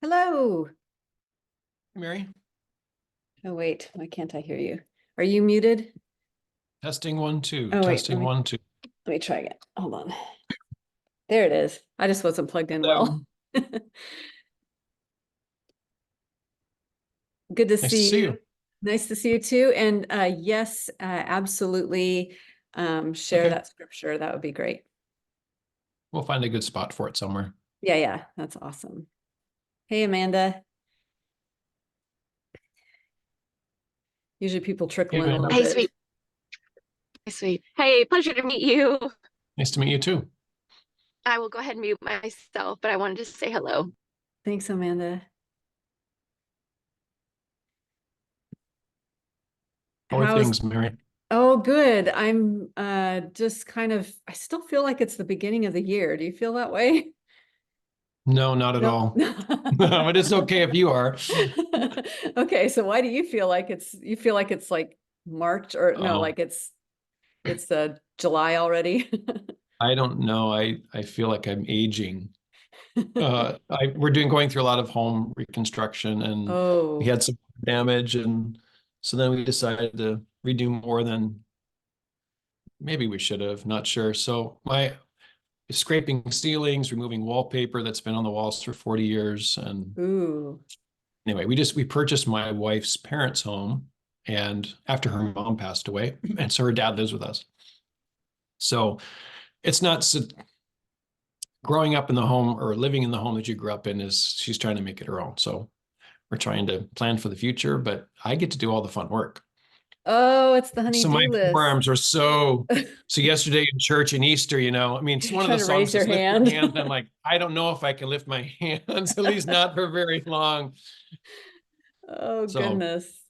Hello. Mary, Oh, wait, why can't I hear you? Are you muted? testing 1 2, Oh, wait, testing 1 2. let me try again. Hold on. There it is. I just wasn't plugged in well. Good to Nice to see see you. you. Nice to see you too. And yes, absolutely. Share Okay, that scripture. That would be great. we'll find a good spot for it somewhere. Yeah, that's awesome. Hey, Amanda. Usually people trickle Hey, in a Amanda. little Hey, bit. sweet. Hey, sweet. Hey, pleasure to meet you. Nice to meet you too. I will go ahead and mute myself, but I wanted to say hello. Thanks, Amanda. How are How's things, Mary? Oh, good. I'm just kind of, I still feel like it's the beginning of the year. Do you feel that way? No, not at No. all. But it's okay if you are. Okay, so why do you feel like you feel like it's like March or no, Oh, like it's July already? I don't know. I feel like I'm aging. We're going through a lot of home reconstruction, and we Oh, had some damage, and so then we decided to redo more than maybe we should have. Not sure. So my scraping ceilings, removing wallpaper that's been on the walls for 40 years. And ooh. anyway, we purchased my wife's parents' home, and after her mom passed away, and so her dad lives with us. So it's not so, growing up in the home or living in the home that you grew up in is she's trying to make it her own. So we're trying to plan for the future, but I get to do all the fun work. Oh, it's the So my honey-do list. forearms are so yesterday in church and Easter, I mean, it's one of Trying the to raise songs your says lift your hand. hands. I'm like, I don't know if I can lift my hands, at least not for very long. Oh, So goodness.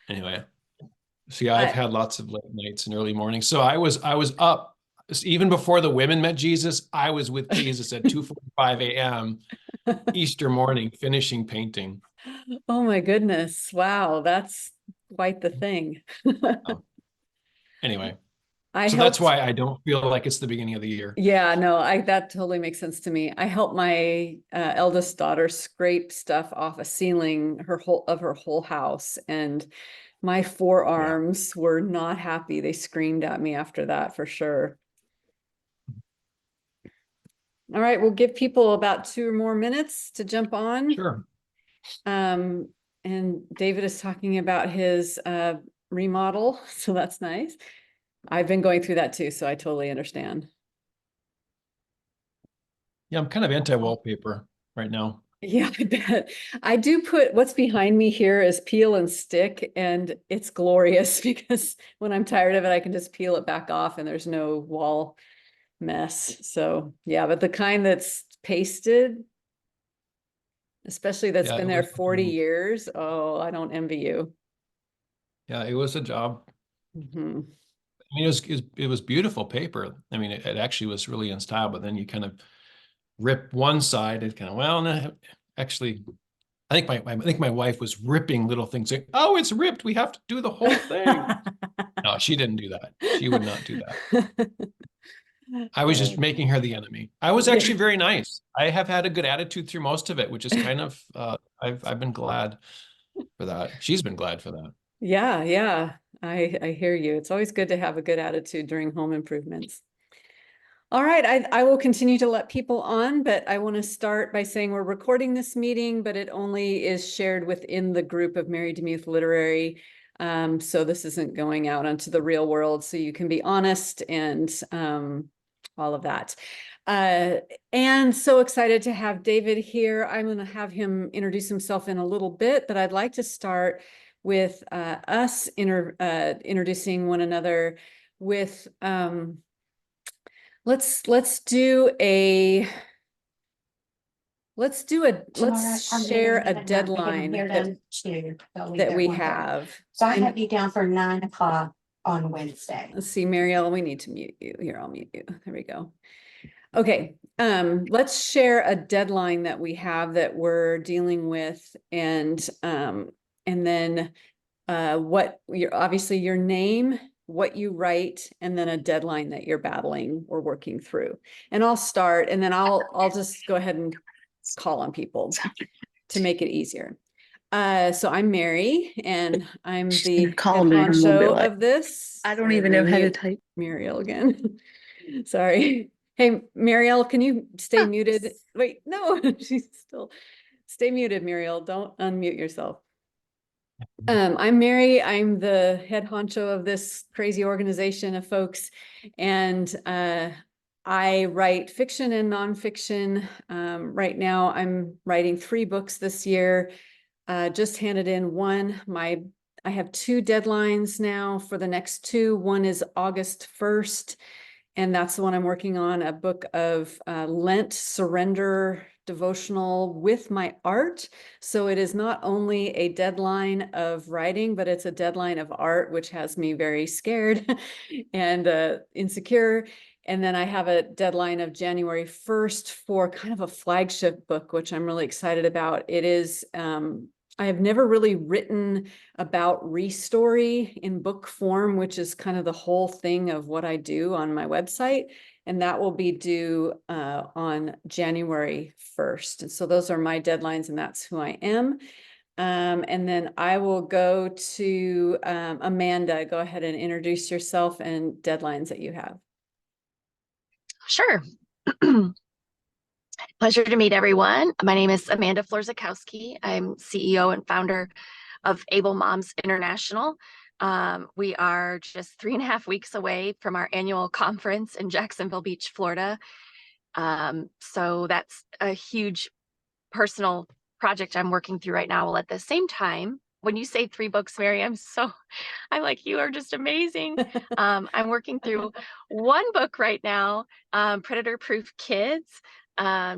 anyway, see, I've I had lots of late nights and early mornings. So I was up even before the women met Jesus. I was with Jesus at 2:45 a.m. Easter morning, finishing painting. Oh my goodness. Wow, that's quite the thing. Oh, anyway, I so that's helped. why I don't feel like it's the beginning of the year. Yeah, no, I that totally makes sense to me. I helped my eldest daughter scrape stuff off a ceiling her whole house, and my Yeah, forearms were not happy. They screamed at me after that for sure. All right, we'll give people about 2 more minutes to jump on. sure. Um, and David is talking about his remodel, so that's nice. I've been going through that too, so I totally understand. Yeah, I'm kind of anti-wallpaper right now. Yeah, I bet. I do put what's behind me here is peel and stick, and it's glorious because when I'm tired of it, I can just peel it back off and there's no wall mess. So yeah, but the kind that's pasted, especially that's Yeah, been it there was 40 years, oh, I don't envy you. yeah, it was a job. Mhm. I mean, it was beautiful paper. I mean, it actually was really in style, but then you kind of rip one side and kind of, well, no, actually, I think my wife was ripping little things saying, "Oh, it's ripped. We have to do the whole thing." No, she didn't do that. She would not do that. I was just making her the enemy. I was actually very nice. I have had a good attitude through most of it, which is kind of I've been glad for that. She's been glad for that. Yeah. I hear you. It's always good to have a good attitude during home improvements. All right, I will continue to let people on, but I want to start by saying we're recording this meeting, but it only is shared within the group of Mary DeMuth Literary. So this isn't going out onto the real world, so you can be honest and all of that. And so excited to have David here. I'm going to have him introduce himself in a little bit, but I'd like to start with us introducing one another with let's share a deadline that we have. So I And have you down for 9 o'clock on Wednesday. let's see, Marielle, we need to mute you. Here, I'll mute you. There we go. Okay, let's share a deadline that we have that we're dealing with, and then what obviously your name, what you write, and then a deadline that you're battling or working through. And I'll start, and then I'll just go ahead and call on people to make it easier. So I'm Mary, and I'm the head call me and we'll be honcho like, of this. I don't even know how to type. Muriel again. Sorry. Hey, Muriel, can you stay muted? Wait, no, she's still, stay muted, Muriel. Don't unmute yourself. I'm Mary. I'm the head honcho of this crazy organization of folks, and I write fiction and nonfiction. Right now, I'm writing 3 books this year. Just handed in one. I have 2 deadlines now for the next 2. One is August 1st, and that's the one I'm working on, a book of Lent surrender devotional with my art. So it is not only a deadline of writing, but it's a deadline of art, which has me very scared and insecure. And then I have a deadline of January 1st for kind of a flagship book, which I'm really excited about. It is, I have never really written about Restory in book form, which is kind of the whole thing of what I do on my website. And that will be due on January 1st. And so those are my deadlines, and that's who I am. And then I will go to Amanda. Go ahead and introduce yourself and deadlines that you have. Sure. Pleasure to meet everyone. My name is Amanda Florzakowski. I'm CEO and founder of Able Moms International. We are just 3.5 weeks away from our annual conference in Jacksonville Beach, Florida. So that's a huge personal project I'm working through right now. Well, at the same time, when you say 3 books, Mary, I'm like, you are just amazing. I'm working through 1 book right now, Predator Proof Kids.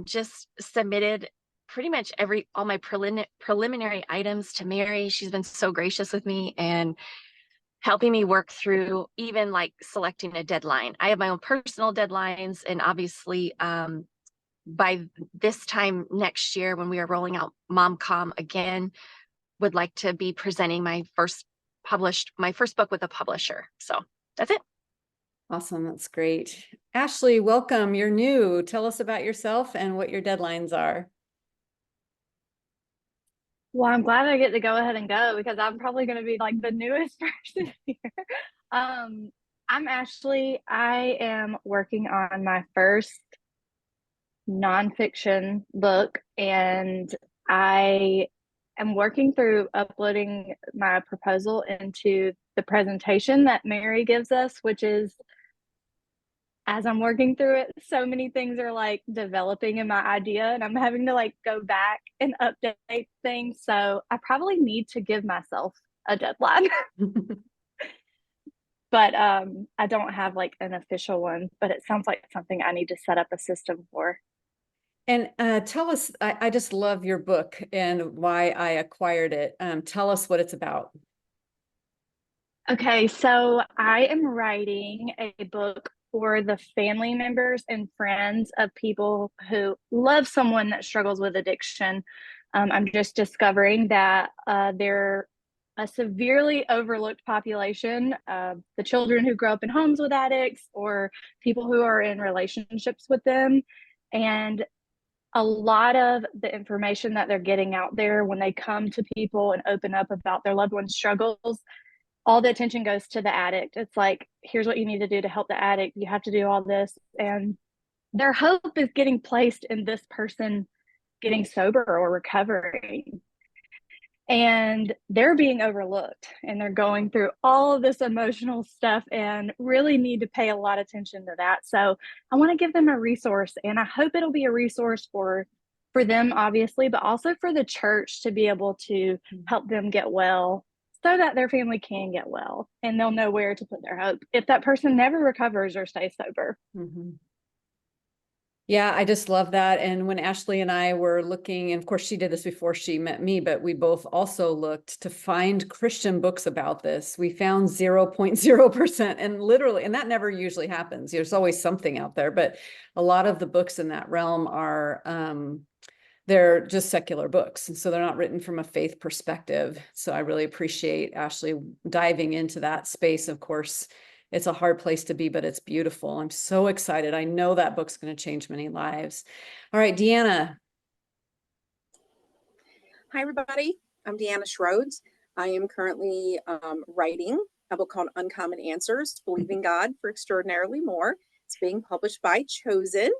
Just submitted pretty much all my preliminary items to Mary. She's been so gracious with me and helping me work through even like selecting a deadline. I have my own personal deadlines, and obviously by this time next year, when we are rolling out MomCom again, would like to be presenting my first book with a publisher. So that's it. Awesome. That's great. Ashley, welcome. You're new. Tell us about yourself and what your deadlines are. Well, I'm glad I get to go ahead and go because I'm probably going to be like the newest person here. I'm Ashley. I am working on my first nonfiction book, and I am working through uploading my proposal into the presentation that Mary gives us, which is, as I'm working through it, so many things are like developing in my idea, and I'm having to like go back and update things. So I probably need to give myself a deadline. But I don't have like an official one, but it sounds like something I need to set up a system for. And tell us, I just love your book and why I acquired it. Tell us what it's about. Okay, so I am writing a book for the family members and friends of people who love someone that struggles with addiction. I'm just discovering that they're a severely overlooked population, the children who grow up in homes with addicts or people who are in relationships with them. And a lot of the information that they're getting out there when they come to people and open up about their loved one's struggles, all the attention goes to the addict. It's like, here's what you need to do to help the addict. You have to do all this. And their hope is getting placed in this person getting sober or recovering. And they're being overlooked, and they're going through all of this emotional stuff and really need to pay a lot of attention to that. So I want to give them a resource, and I hope it'll be a resource for them, obviously, but also for the church to be able to help them get well so that their family can get well and they'll know where to put their hope if that person never recovers or stays sober. Mm-hmm. Yeah, I just love that. And when Ashley and I were looking, and of course she did this before she met me, but we both also looked to find Christian books about this. We found 0.0%, and literally, and that never usually happens. There's always something out there, but a lot of the books in that realm are, they're just secular books. And so they're not written from a faith perspective. So I really appreciate Ashley diving into that space. Of course, it's a hard place to be, but it's beautiful. I'm so excited. I know that book's going to change many lives. All right, Deanna. Hi, everybody. I'm Deanna Schroeds. I am currently writing a book called Uncommon Answers, Believing God for Extraordinarily More. It's being published by Chosen,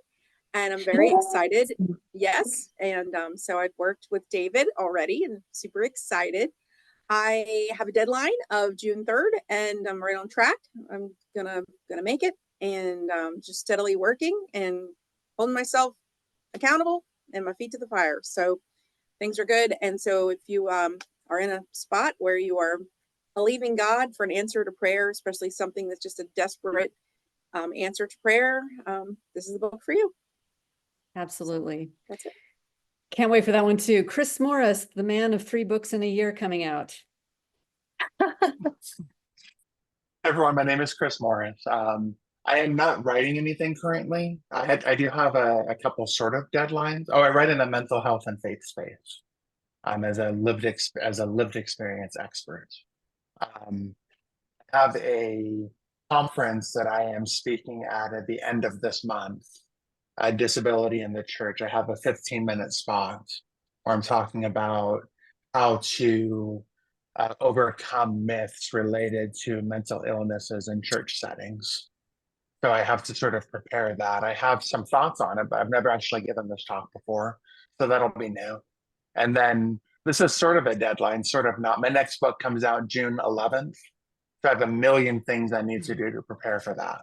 and I'm very excited. Yes, and so I've worked with David already and super excited. I have a deadline of June 3rd, and I'm right on track. I'm gonna make it, and just steadily working and holding myself accountable and my feet to the fire. So things are good. And so if you are in a spot where you are believing God for an answer to prayer, especially something that's just a desperate answer to prayer, this is the book for you. Absolutely. That's it. Can't wait for that one too. Chris Morris, the man of 3 books in a year coming out. Hi, everyone, my name is Chris Morris. I am not writing anything currently. I do have a couple sort of deadlines. Oh, I write in the mental health and faith space. As a lived experience expert. I have a conference that I am speaking at the end of this month. Disability in the church. I have a 15-minute spot where I'm talking about how to overcome myths related to mental illnesses in church settings. So I have to sort of prepare that. I have some thoughts on it, but I've never actually given this talk before. So that'll be new. And then this is sort of a deadline, sort of not. My next book comes out June 11th. So I have a million things I need to do to prepare for that.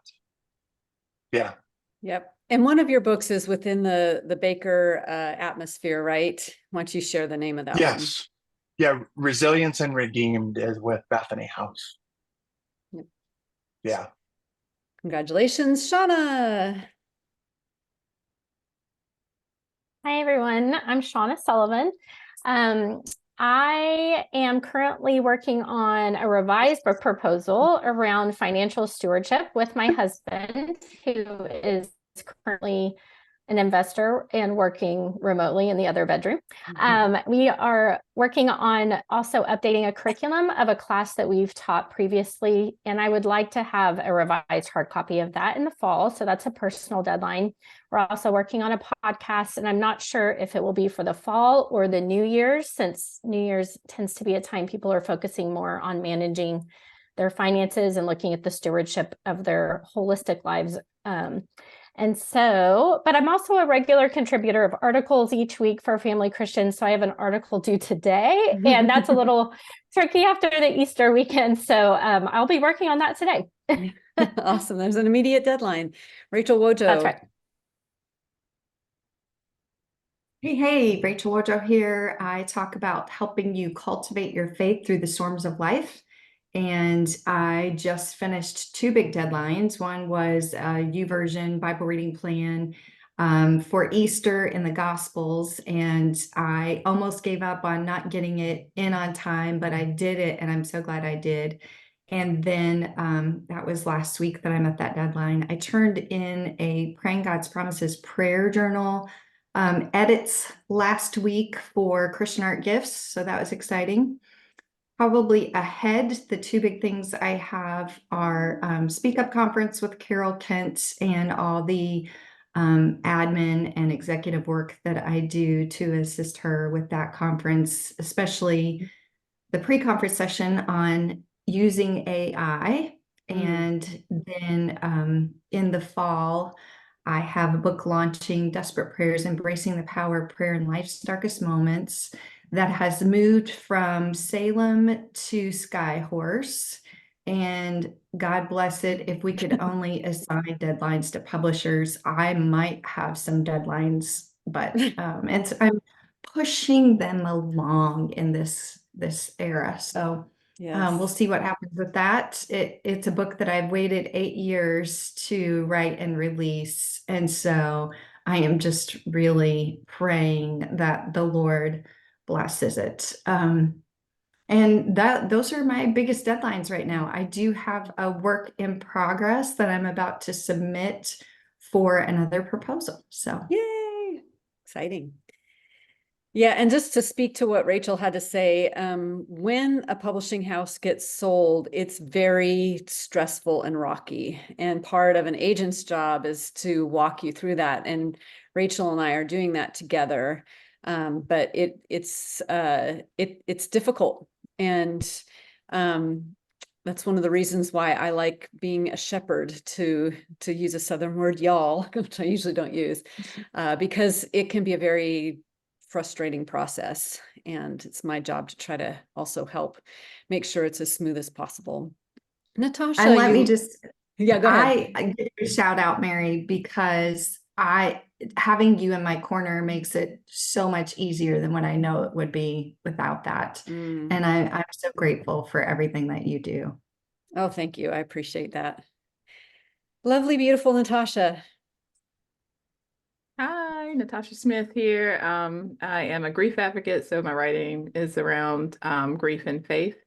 Yeah. Yep. And one of your books is within the Baker atmosphere, right? Why don't you share the name of that one? Yes. Yeah. Resilience and Redeemed is with Bethany House. Yep. Yeah. Congratulations, Shauna. Hi, everyone. I'm Shauna Sullivan. I am currently working on a revised book proposal around financial stewardship with my husband, who is currently an investor and working remotely in the other bedroom. We are working on also updating a curriculum of a class that we've taught previously, and I would like to have a revised hard copy of that in the fall. So that's a personal deadline. We're also working on a podcast, and I'm not sure if it will be for the fall or the New Year's, since New Year's tends to be a time people are focusing more on managing their finances and looking at the stewardship of their holistic lives. And so, but I'm also a regular contributor of articles each week for Family Christians. So I have an article due today, and that's a little tricky after the Easter weekend. So I'll be working on that today. Awesome. There's an immediate deadline. Rachel Wojo. That's right. Hey, Rachel Wojo here. I talk about helping you cultivate your faith through the storms of life. And I just finished 2 big deadlines. One was a YouVersion Bible reading plan for Easter in the Gospels. And I almost gave up on not getting it in on time, but I did it, and I'm so glad I did. And then that was last week that I'm at that deadline. I turned in a Praying God's Promises prayer journal edits last week for Christian Art Gifts. So that was exciting. Probably ahead, the 2 big things I have are Speak Up Conference with Carol Kent and all the admin and executive work that I do to assist her with that conference, especially the pre-conference session on using AI. And then in the fall, I have a book launching, Desperate Prayers, Embracing the Power of Prayer in Life's Darkest Moments, that has moved from Salem to Skyhorse. And God bless it, if we could only assign deadlines to publishers, I might have some deadlines, but and I'm pushing them along in this era. So Yes. we'll see what happens with that. It's a book that I've waited 8 years to write and release. And so I am just really praying that the Lord blesses it. And those are my biggest deadlines right now. I do have a work in progress that I'm about to submit for another proposal. So Yay. Exciting. Yeah, and just to speak to what Rachel had to say, when a publishing house gets sold, it's very stressful and rocky. And part of an agent's job is to walk you through that. And Rachel and I are doing that together. But it's difficult. And that's one of the reasons why I like being a shepherd, to use a Southern word, y'all, which I usually don't use, because it can be a very frustrating process. And it's my job to try to also help make sure it's as smooth as possible. Natasha, And let me just, yeah, go ahead. I give you a shout out, Mary, because having you in my corner makes it so much easier than what I know it would be without that. And I'm so grateful for everything that you do. Oh, thank you. I appreciate that. Lovely, beautiful Natasha. Hi, Natasha Smith here. I am a grief advocate, so my writing is around grief and faith.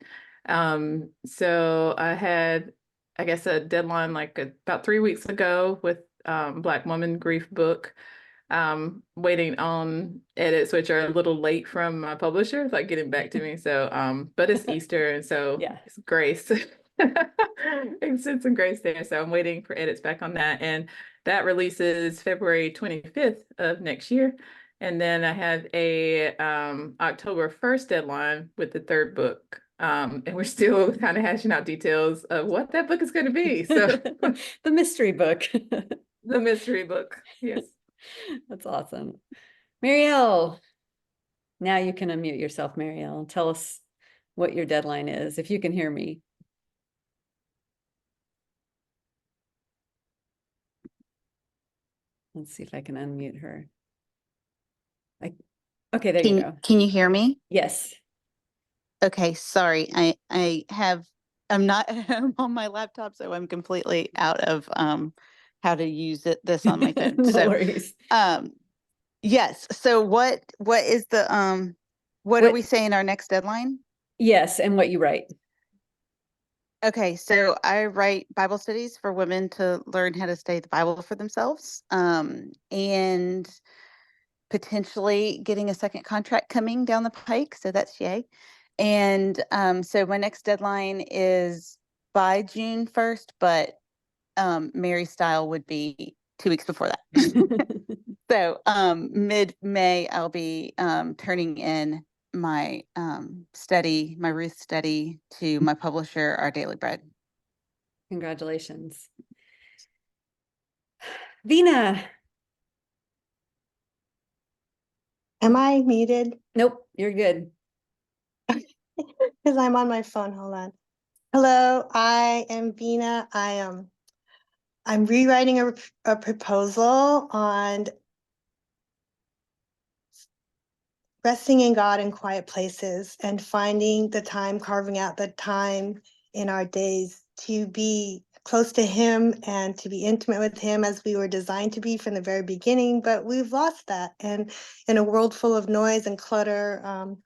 So I had, I guess, a deadline like about 3 weeks ago with Black Woman Grief book. Waiting on edits, which are a little late from my publisher, like getting back to me. So, but it's Easter, and so Yeah. it's grace. Extend some grace there. So I'm waiting for edits back on that. And that releases February 25th of next year. And then I have a October 1st deadline with the third book. And we're still kind of hashing out details of what that book is going to be. So the mystery book. The mystery book. Yes. That's awesome. Marielle, now you can unmute yourself, Marielle, and tell us what your deadline is, if you can hear me. Let's see if I can unmute her. Okay, there you go. Can you hear me? Yes. Okay, sorry. I'm not at home on my laptop, so I'm completely out of how to use this on my phone. No worries. Yes. So what is the what are we saying our next deadline? Yes, and what you write. Okay, so I write Bible studies for women to learn how to study the Bible for themselves, and potentially getting a second contract coming down the pike. So that's yay. And so my next deadline is by June 1st, but Mary style would be 2 weeks before that. So mid-May, I'll be turning in my my Ruth study to my publisher, Our Daily Bread. Congratulations. Vina. Am I muted? Nope, you're good. Because I'm on my phone. Hold on. Hello, I am Vina. I'm rewriting a proposal on resting in God in quiet places and finding the time, carving out the time in our days to be close to Him and to be intimate with Him as we were designed to be from the very beginning, but we've lost that. And in a world full of noise and clutter,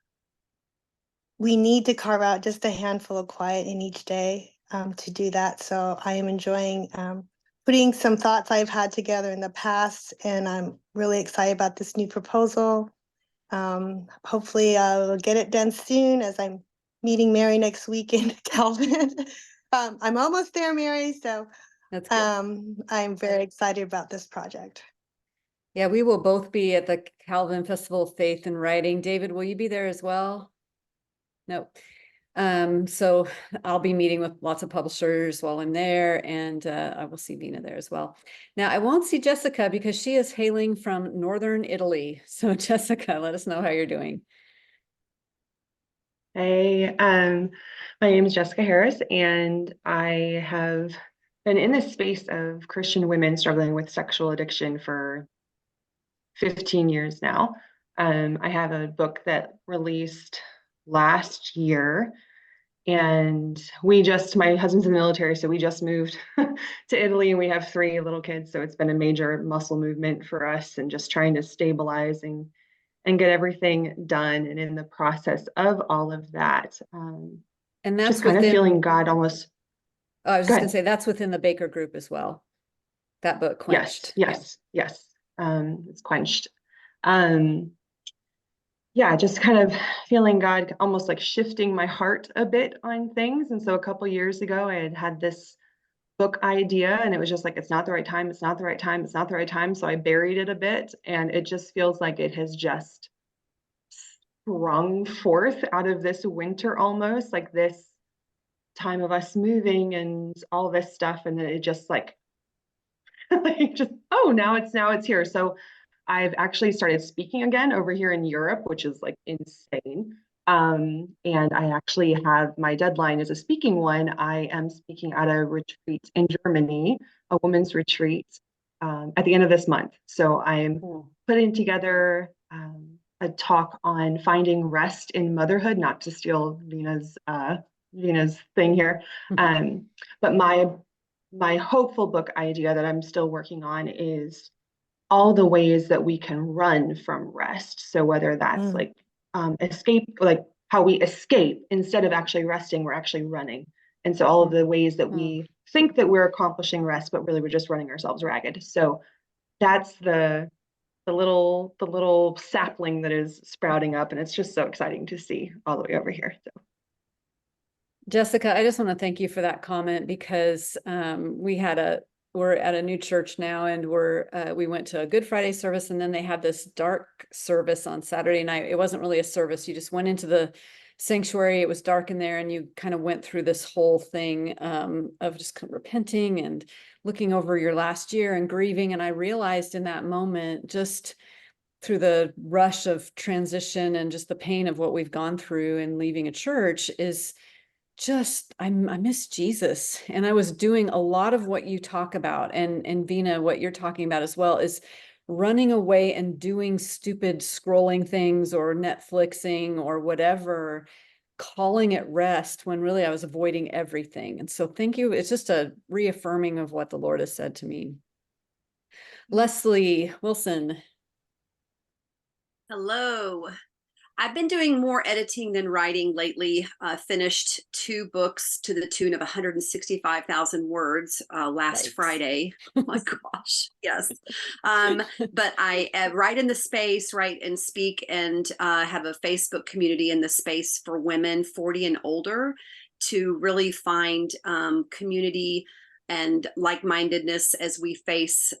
we need to carve out just a handful of quiet in each day to do that. So I am enjoying putting some thoughts I've had together in the past, and I'm really excited about this new proposal. Hopefully I'll get it done soon, as I'm meeting Mary next week in Calvin. I'm almost there, Mary, so that's good. I'm very excited about this project. Yeah, we will both be at the Calvin Festival of Faith and Writing. David, will you be there as well? No. So I'll be meeting with lots of publishers while I'm there, and I will see Vina there as well. Now, I won't see Jessica because she is hailing from Northern Italy. So Jessica, let us know how you're doing. Hey, my name is Jessica Harris, and I have been in this space of Christian women struggling with sexual addiction for 15 years now. I have a book that released last year, and my husband's in the military, so we just moved to Italy, and we have 3 little kids, so it's been a major muscle movement for us, and just trying to stabilize and get everything done. And in the process of all of that, and that's just kind of feeling God almost. I was just going to say that's within the Baker group as well. That book, Quenched. Yes. It's Quenched. Yeah, just kind of feeling God almost like shifting my heart a bit on things. And so a couple years ago, I had this book idea, and it was just like, it's not the right time. It's not the right time. It's not the right time. So I buried it a bit, and it just feels like it has just sprung forth out of this winter, almost like this time of us moving and all this stuff. And then it just like, oh, now it's here. So I've actually started speaking again over here in Europe, which is like insane. And I actually have my deadline as a speaking one. I am speaking at a retreat in Germany, a women's retreat, at the end of this month. So I'm putting together a talk on finding rest in motherhood, not to steal Vina's thing here. But my hopeful book idea that I'm still working on is all the ways that we can run from rest. So whether that's like escape, like how we escape instead of actually resting, we're actually running. And so all of the ways that we think that we're accomplishing rest, but really we're just running ourselves ragged. So that's the little sapling that is sprouting up, and it's just so exciting to see all the way over here. So Jessica, I just want to thank you for that comment, because we're at a new church now, and we went to a Good Friday service, and then they had this dark service on Saturday night. It wasn't really a service. You just went into the sanctuary. It was dark in there, and you kind of went through this whole thing of just kind of repenting and looking over your last year and grieving. And I realized in that moment, just through the rush of transition and just the pain of what we've gone through and leaving a church, is just, I miss Jesus. And I was doing a lot of what you talk about, and Vina, what you're talking about as well, is running away and doing stupid scrolling things or Netflixing or whatever, calling it rest, when really I was avoiding everything. And so thank you. It's just a reaffirming of what the Lord has said to me. Leslie Wilson. Hello. I've been doing more editing than writing lately. Finished 2 books to the tune of 165,000 words last Friday. Oh my gosh, yes. But I write in the space, write and speak, and have a Facebook community in the space for women 40 and older to really find community and like-mindedness as we face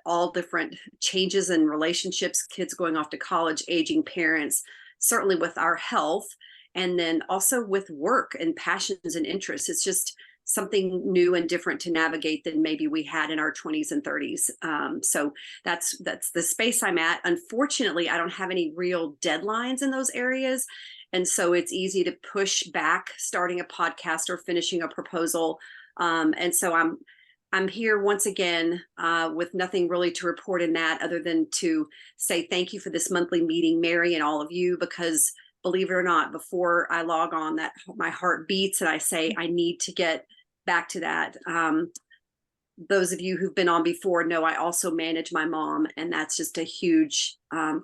all different changes in relationships, kids going off to college, aging parents, certainly with our health, and then also with work and passions and interests. It's just something new and different to navigate than maybe we had in our 20s and 30s. So that's the space I'm at. Unfortunately, I don't have any real deadlines in those areas. And so it's easy to push back starting a podcast or finishing a proposal. And so I'm here once again with nothing really to report in that, other than to say thank you for this monthly meeting, Mary, and all of you, because believe it or not, before I log on, that my heart beats and I say I need to get back to that. Those of you who've been on before know I also manage my mom, and that's just a huge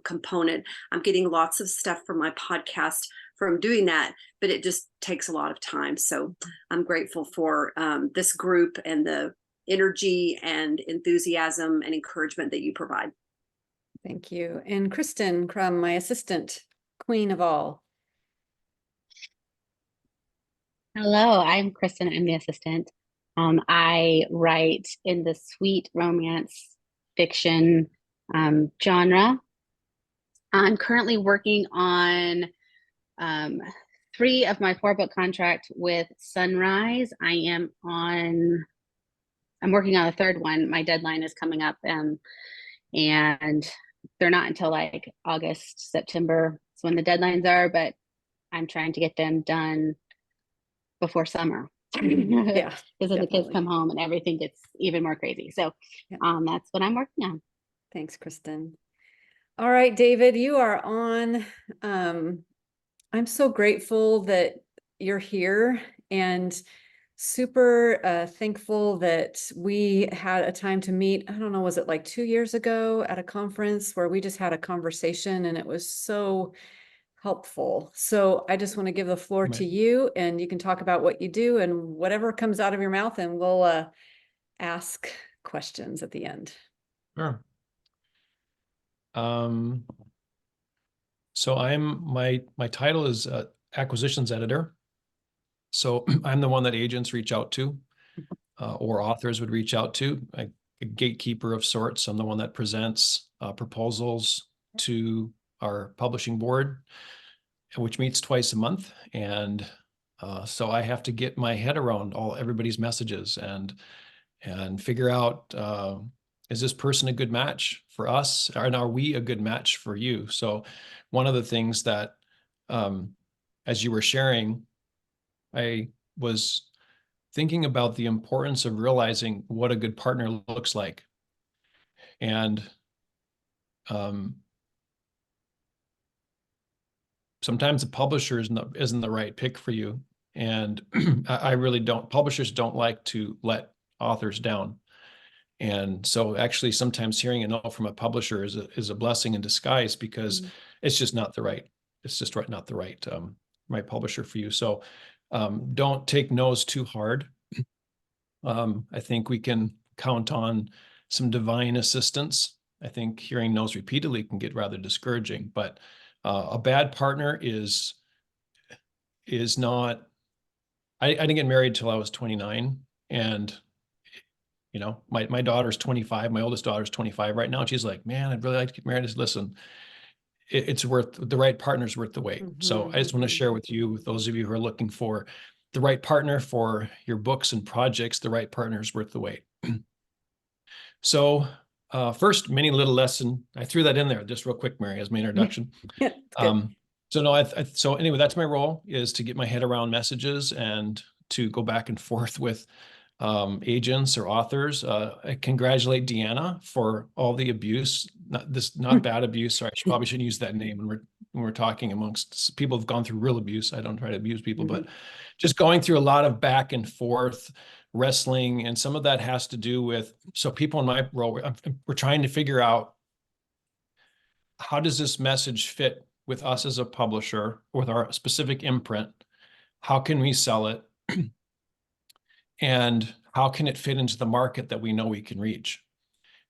component. I'm getting lots of stuff from my podcast from doing that, but it just takes a lot of time. So I'm grateful for this group and the energy and enthusiasm and encouragement that you provide. Thank you. And Kristen Crum, my assistant, queen of all. Hello, I'm Kristen. I'm the assistant. I write in the sweet romance fiction genre. I'm currently working on 3 of my 4-book contract with Sunrise. I'm working on a 3rd one. My deadline is coming up, and they're not until like August, September. That's when the deadlines are, but I'm trying to get them done before summer. Yeah, because the kids come home and everything gets even more crazy. So that's what I'm working on. Thanks, Kristen. All right, David, you are on. I'm so grateful that you're here, and super thankful that we had a time to meet. I don't know, was it like 2 years ago at a conference where we just had a conversation, and it was so helpful. So I just want to give the floor to you, and you can talk about what you do and whatever comes out of your mouth, and we'll ask questions at the end. Sure. So my title is acquisitions editor. So I'm the one that agents reach out to, or authors would reach out to, a gatekeeper of sorts. I'm the one that presents proposals to our publishing board. which meets twice a month. And so I have to get my head around everybody's messages and figure out, is this person a good match for us? And are we a good match for you? So one of the things that, as you were sharing, I was thinking about the importance of realizing what a good partner looks like. And sometimes the publisher isn't the right pick for you. And I really don't, publishers don't like to let authors down. And so actually sometimes hearing a no from a publisher is a blessing in disguise, because it's just not the right, not the right, right publisher for you. So don't take no's too hard. I think we can count on some divine assistance. I think hearing no's repeatedly can get rather discouraging, but a bad partner is not, I didn't get married till I was 29, and you know, my daughter's 25, my oldest daughter's 25 right now. And she's like, man, I'd really like to get married. I said, listen, it's worth, the right partner's worth the wait. So I just want to share with you, with those of you who are looking for the right partner for your books and projects, the right partner is worth the wait. So first mini little lesson, I threw that in there just real quick, Mary, as my introduction. So no, so anyway, that's my role, is to get my head around messages and to go back and forth with agents or authors. I congratulate Deanna for all the abuse, not bad abuse. Sorry, I probably shouldn't use that name when we're talking amongst people who've gone through real abuse. I don't try to abuse people, but just going through a lot of back and forth wrestling. And some of that has to do with, so people in my role, we're trying to figure out, how does this message fit with us as a publisher, with our specific imprint? How can we sell it? And how can it fit into the market that we know we can reach?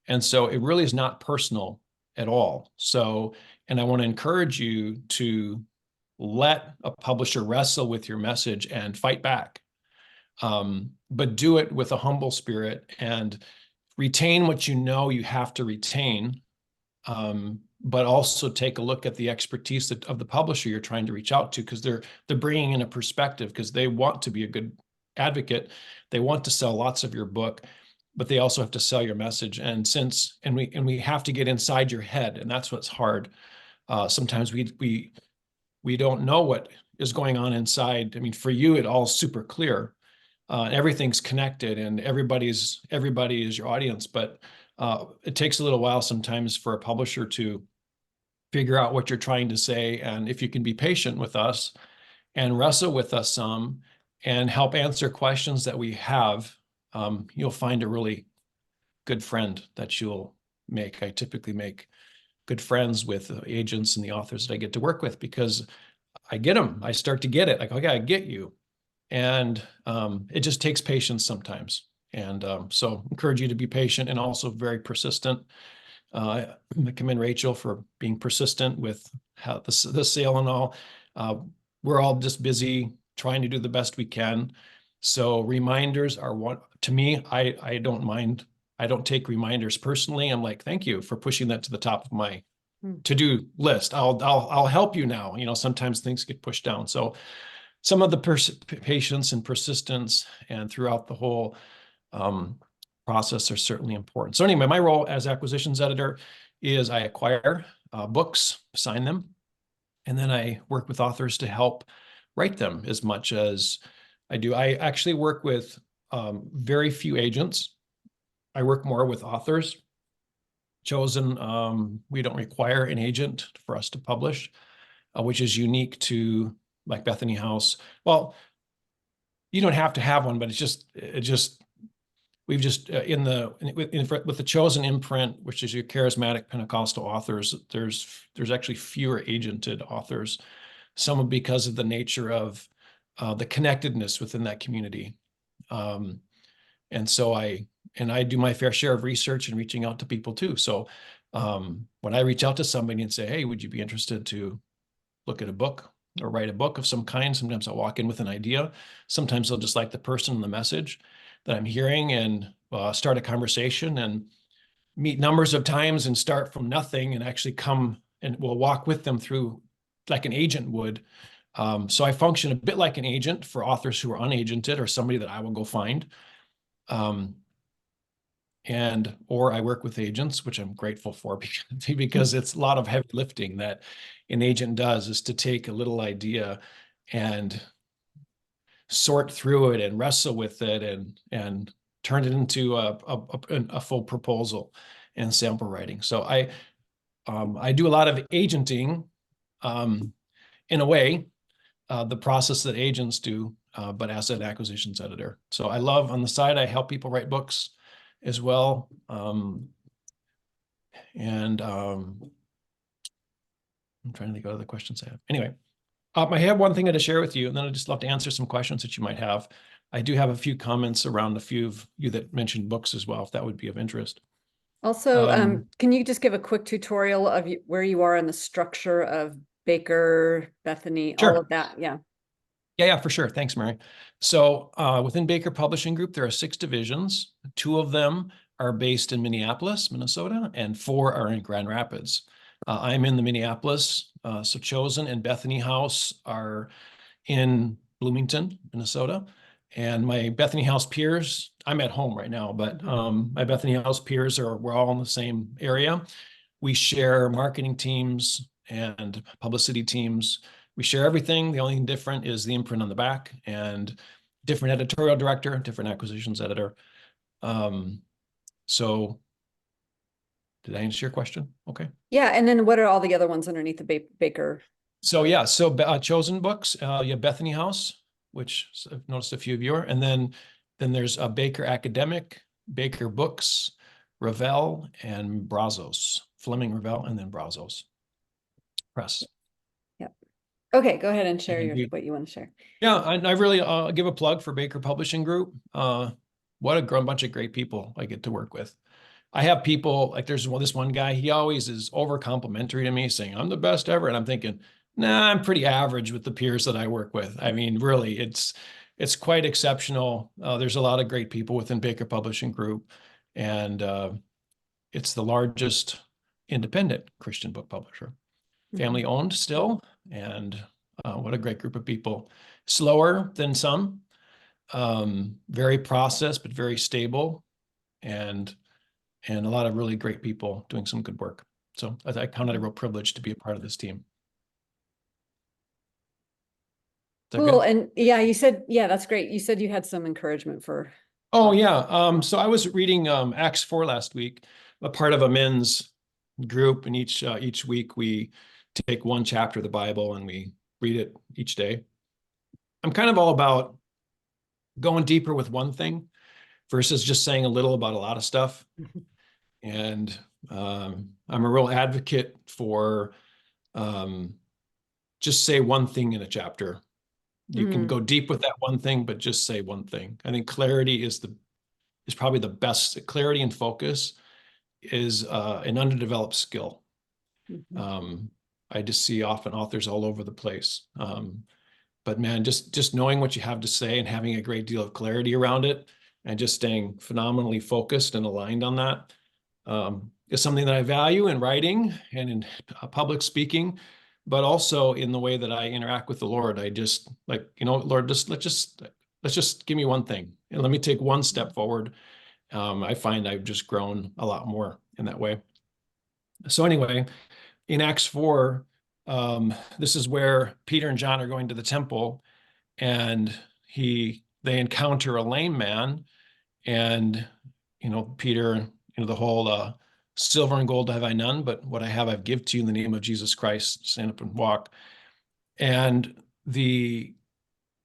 And so it really is not personal at all. So, and I want to encourage you to let a publisher wrestle with your message and fight back. But do it with a humble spirit and retain what you know you have to retain, but also take a look at the expertise of the publisher you're trying to reach out to, because they're bringing in a perspective, because they want to be a good advocate. They want to sell lots of your book, but they also have to sell your message. And we have to get inside your head, and that's what's hard. Sometimes we don't know what is going on inside. I mean, for you, it all's super clear. Everything's connected, and everybody is your audience, but it takes a little while sometimes for a publisher to figure out what you're trying to say. And if you can be patient with us and wrestle with us some and help answer questions that we have, you'll find a really good friend that you'll make. I typically make good friends with agents and the authors that I get to work with, because I get them. I start to get it. Like, okay, I get you. And it just takes patience sometimes. And so encourage you to be patient and also very persistent. I commend Rachel for being persistent with how the sale and all. We're all just busy trying to do the best we can. So reminders are one, to me, I don't mind. I don't take reminders personally. I'm like, thank you for pushing that to the top of my to-do list. I'll help you now. You know, sometimes things get pushed down. So some of the patience and persistence and throughout the whole process are certainly important. So anyway, my role as acquisitions editor is I acquire books, sign them, and then I work with authors to help write them as much as I do. I actually work with very few agents. I work more with authors. Chosen, we don't require an agent for us to publish, which is unique to like Bethany House. Well, you don't have to have one, but we've just with the Chosen imprint, which is your charismatic Pentecostal authors, there's actually fewer agented authors, some because of the nature of the connectedness within that community. And so I do my fair share of research and reaching out to people too. So when I reach out to somebody and say, hey, would you be interested to look at a book or write a book of some kind? Sometimes I'll walk in with an idea. Sometimes they'll just like the person and the message that I'm hearing and start a conversation and meet numbers of times and start from nothing and actually come and we'll walk with them through like an agent would. So I function a bit like an agent for authors who are unagented or somebody that I will go find. Or I work with agents, which I'm grateful for because it's a lot of heavy lifting that an agent does, is to take a little idea and sort through it and wrestle with it and turn it into a full proposal and sample writing. So I do a lot of agenting, in a way, the process that agents do, but as an acquisitions editor. So I love, on the side, I help people write books as well. I'm trying to think of other questions I have. Anyway, I have one thing to share with you, and then I'd just love to answer some questions that you might have. I do have a few comments around a few of you that mentioned books as well, if that would be of interest. Also, can you just give a quick tutorial of where you are in the structure of Baker, Bethany, Sure. all of that? Yeah. Yeah, for sure. Thanks, Mary. So within Baker Publishing Group, there are 6 divisions. 2 of them are based in Minneapolis, Minnesota, and 4 are in Grand Rapids. I'm in the Minneapolis, so Chosen and Bethany House are in Bloomington, Minnesota. And my Bethany House peers, I'm at home right now, but my Bethany House peers we're all in the same area. We share marketing teams and publicity teams. We share everything. The only thing different is the imprint on the back, and different editorial director, different acquisitions editor. So did I answer your question? Okay. Yeah. And then what are all the other ones underneath the Baker? So yeah, Chosen Books, you have Bethany House, which I've noticed a few of you are, and then there's a Baker Academic, Baker Books, Revell, and Brazos, Fleming Revell, and then Brazos Press. Yep. Okay, go ahead and share what you want to share. Yeah, I really give a plug for Baker Publishing Group. What a bunch of great people I get to work with. I have people, like there's this one guy, he always is over complimentary to me, saying I'm the best ever. And I'm thinking, nah, I'm pretty average with the peers that I work with. I mean, really, it's quite exceptional. There's a lot of great people within Baker Publishing Group, and it's the largest independent Christian book publisher. Family owned still, and what a great group of people. Slower than some, very processed, but very stable, and a lot of really great people doing some good work. So I count it a real privilege to be a part of this team. Cool. And yeah, you said, yeah, that's great. You said you had some encouragement for. Oh yeah. So I was reading Acts 4 last week, a part of a men's group, and each week we take one chapter of the Bible and we read it each day. I'm kind of all about going deeper with one thing versus just saying a little about a lot of stuff. And I'm a real advocate for just say one thing in a chapter. You can go deep with that one thing, but just say one thing. I think clarity is probably the best. Clarity and focus is an underdeveloped skill. I just see often authors all over the place. But man, just knowing what you have to say and having a great deal of clarity around it and just staying phenomenally focused and aligned on that is something that I value in writing and in public speaking, but also in the way that I interact with the Lord. I just like, Lord, let's just give me one thing and let me take one step forward. I find I've just grown a lot more in that way. So anyway, in Acts 4, this is where Peter and John are going to the temple, and they encounter a lame man, and Peter, the whole silver and gold have I none, but what I have I've give to you in the name of Jesus Christ. Stand up and walk. And the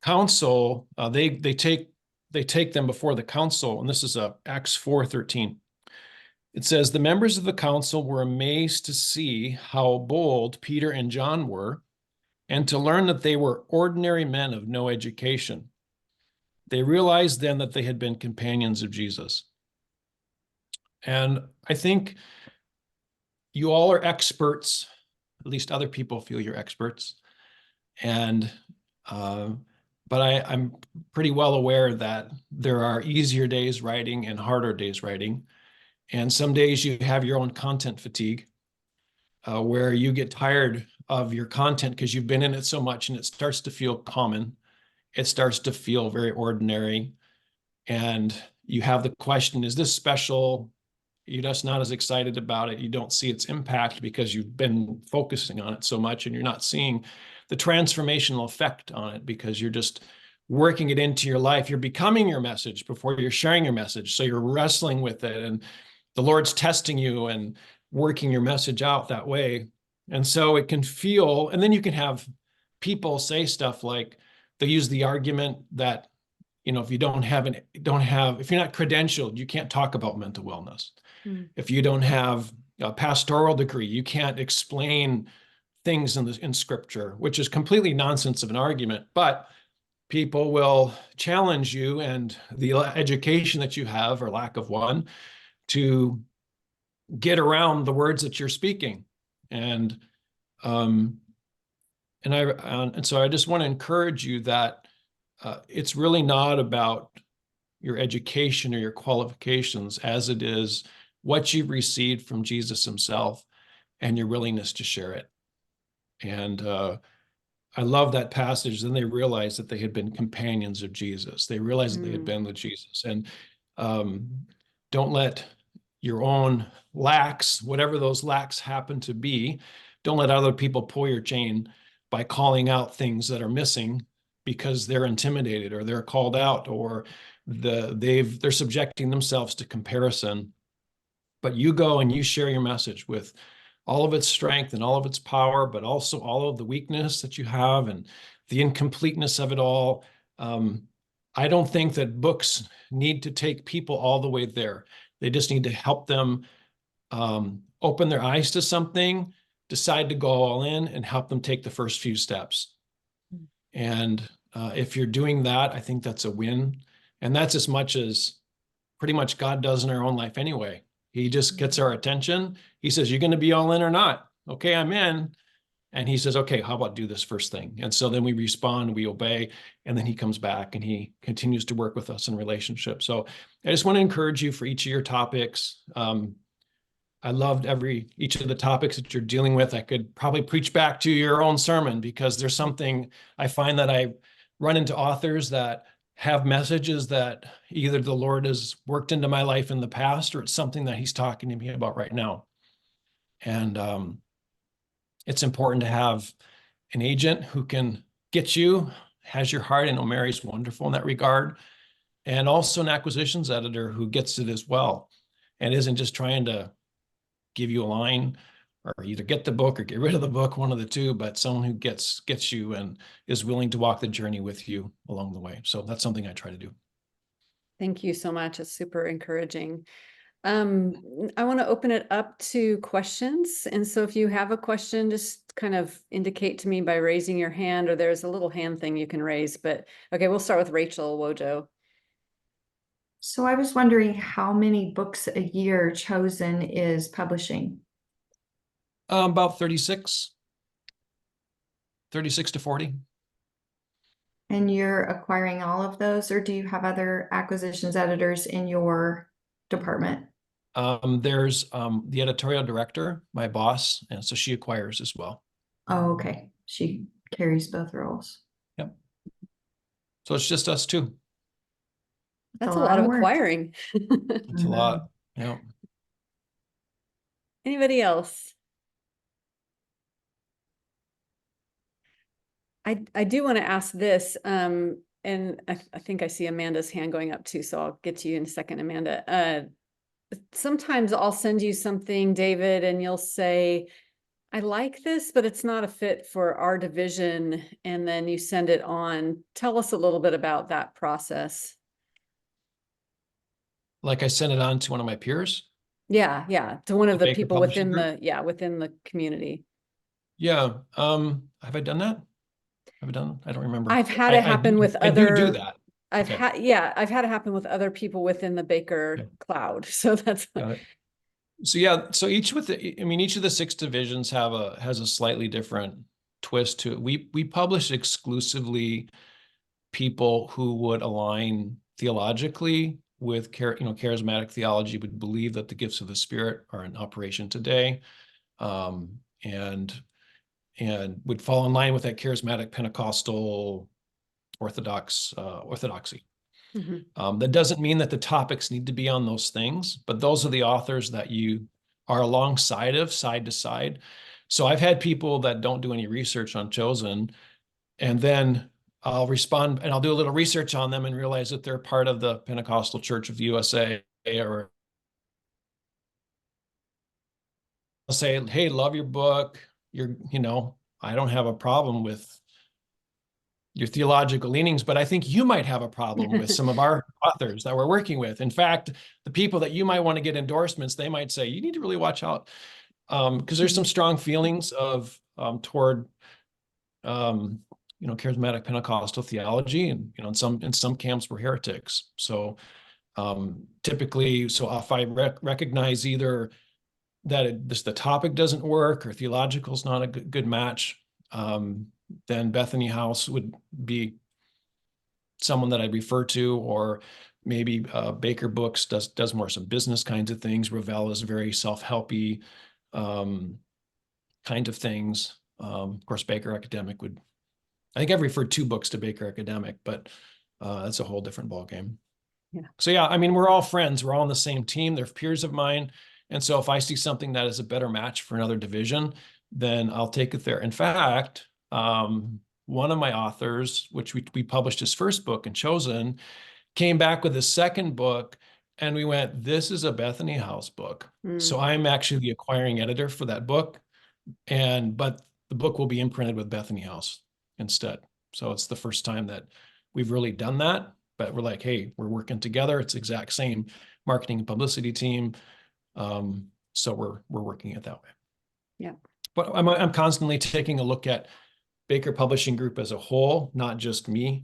council, they take them before the council, and this is Acts 4:13. It says, the members of the council were amazed to see how bold Peter and John were, and to learn that they were ordinary men of no education. They realized then that they had been companions of Jesus. And I think you all are experts, at least other people feel you're experts. And, but I'm pretty well aware that there are easier days writing and harder days writing. And some days you have your own content fatigue, where you get tired of your content because you've been in it so much, and it starts to feel common. It starts to feel very ordinary. And you have the question, is this special? You're just not as excited about it. You don't see its impact because you've been focusing on it so much, and you're not seeing the transformational effect on it because you're just working it into your life. You're becoming your message before you're sharing your message. So you're wrestling with it, and the Lord's testing you and working your message out that way. And so it can feel, and then you can have people say stuff like, they use the argument that, you know, if you if you're not credentialed, you can't talk about mental wellness. If you don't have a pastoral degree, you can't explain things in scripture, which is completely nonsense of an argument. But people will challenge you and the education that you have, or lack of one, to get around the words that you're speaking. And so I just want to encourage you that it's really not about your education or your qualifications as it is what you've received from Jesus himself and your willingness to share it. And I love that passage. Then they realized that they had been companions of Jesus. They realized that they had been with Jesus. And don't let your own lacks, whatever those lacks happen to be, don't let other people pull your chain by calling out things that are missing because they're intimidated or they're called out or they're subjecting themselves to comparison. But you go and you share your message with all of its strength and all of its power, but also all of the weakness that you have and the incompleteness of it all. I don't think that books need to take people all the way there. They just need to help them open their eyes to something, decide to go all in, and help them take the first few steps. And if you're doing that, I think that's a win. And that's as much as pretty much God does in our own life anyway. He just gets our attention. He says, you're going to be all in or not? Okay, I'm in. And he says, okay, how about do this first thing? And so then we respond, we obey, and then he comes back and he continues to work with us in relationship. So I just want to encourage you for each of your topics. I loved each of the topics that you're dealing with. I could probably preach back to your own sermon because there's something I find that I run into authors that have messages that either the Lord has worked into my life in the past or it's something that he's talking to me about right now. And it's important to have an agent who can get you, has your heart. I know Mary's wonderful in that regard. And also an acquisitions editor who gets it as well and isn't just trying to give you a line or either get the book or get rid of the book, one of the two, but someone who gets you and is willing to walk the journey with you along the way. So that's something I try to do. Thank you so much. It's super encouraging. I want to open it up to questions. And so if you have a question, just kind of indicate to me by raising your hand, or there's a little hand thing you can raise. But okay, we'll start with Rachel Wojo. So I was wondering how many books a year Chosen is publishing? About 36 to 40. And you're acquiring all of those, or do you have other acquisitions editors in your department? There's the editorial director, my boss, and so she acquires as well. Oh, okay. She carries both roles. Yep. So it's just us two. That's a lot of work. acquiring. It's a lot. Yeah. Anybody else? I do want to ask this, and I think I see Amanda's hand going up too, so I'll get to you in a second, Amanda. Sometimes I'll send you something, David, and you'll say, I like this, but it's not a fit for our division, and then you send it on. Tell us a little bit about that process. Like I sent it on to one of my peers? Yeah, to one of the Baker people Publishing within Group? within the community. Yeah. Have I done that? Have I done? I don't remember. I've had it happen with other. I do that. I've had it happen with other people within the Baker cloud. So that's. So yeah, so each of the 6 divisions has a slightly different twist to it. We publish exclusively people who would align theologically with charismatic theology, would believe that the gifts of the Spirit are in operation today, and and would fall in line with that charismatic Pentecostal orthodoxy. That doesn't mean that the topics need to be on those things, but those are the authors that you are alongside of, side to side. So I've had people that don't do any research on Chosen, and then I'll respond and I'll do a little research on them and realize that they're part of the Pentecostal Church of the USA, or I'll say, hey, love your book. I don't have a problem with your theological leanings, but I think you might have a problem with some of our authors that we're working with. In fact, the people that you might want to get endorsements, they might say, you need to really watch out, because there's some strong feelings of toward charismatic Pentecostal theology, and in some camps we're heretics. So typically, if I recognize either that the topic doesn't work or theological is not a good match, then Bethany House would be someone that I'd refer to, or maybe Baker Books does more some business kinds of things. Ravel is very self-helpy kind of things. Of course, Baker Academic I think I've referred 2 books to Baker Academic, but that's a whole different ballgame. Yeah. So yeah, I mean, we're all friends. We're all on the same team. They're peers of mine. And so if I see something that is a better match for another division, then I'll take it there. In fact, one of my authors, which we published his first book and Chosen, came back with his second book, and we went, this is a Bethany House book. So I'm actually the acquiring editor for that book, but the book will be imprinted with Bethany House instead. So it's the first time that we've really done that, but we're like, hey, we're working together. It's the exact same marketing and publicity team. So we're working it that way. Yeah. But I'm constantly taking a look at Baker Publishing Group as a whole, not just me.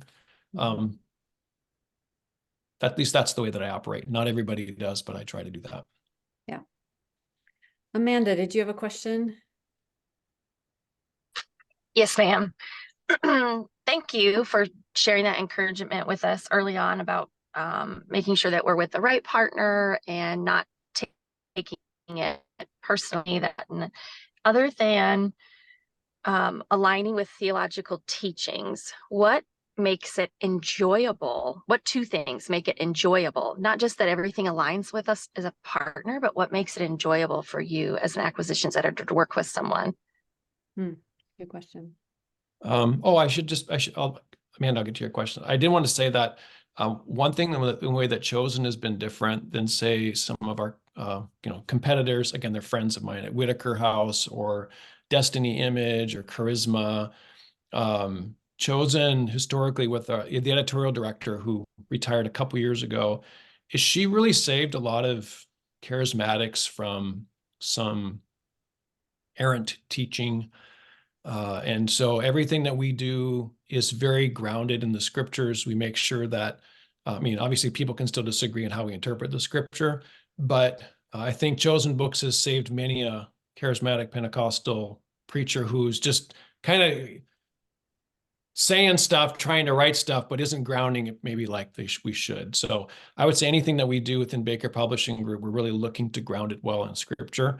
At least that's the way that I operate. Not everybody does, but I try to do that. Yeah. Amanda, did you have a question? Yes, ma'am. Thank you for sharing that encouragement with us early on about making sure that we're with the right partner and not taking it personally. Other than aligning with theological teachings, what makes it enjoyable? What 2 things make it enjoyable? Not just that everything aligns with us as a partner, but what makes it enjoyable for you as an acquisitions editor to work with someone? Good question. Amanda, I'll get to your question. I did want to say that one thing, the way that Chosen has been different than, say, some of our competitors. Again, they're friends of mine at Whitaker House or Destiny Image or Charisma. Chosen historically with the editorial director who retired a couple years ago, is she really saved a lot of charismatics from some errant teaching. And so everything that we do is very grounded in the scriptures. We make sure that, obviously people can still disagree on how we interpret the scripture, but I think Chosen Books has saved many a charismatic Pentecostal preacher who's just kind of saying stuff, trying to write stuff, but isn't grounding it maybe like we should. So I would say anything that we do within Baker Publishing Group, we're really looking to ground it well in scripture.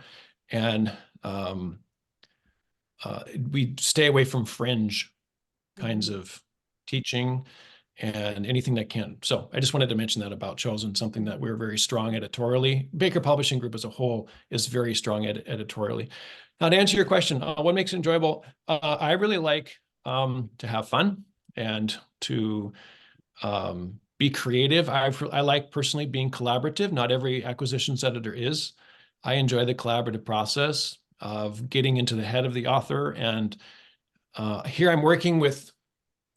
And we stay away from fringe kinds of teaching and anything that can. So I just wanted to mention that about Chosen, something that we're very strong editorially. Baker Publishing Group as a whole is very strong editorially. Now, to answer your question, what makes it enjoyable? I really like to have fun and to be creative. I like personally being collaborative. Not every acquisitions editor is. I enjoy the collaborative process of getting into the head of the author. And here I'm working with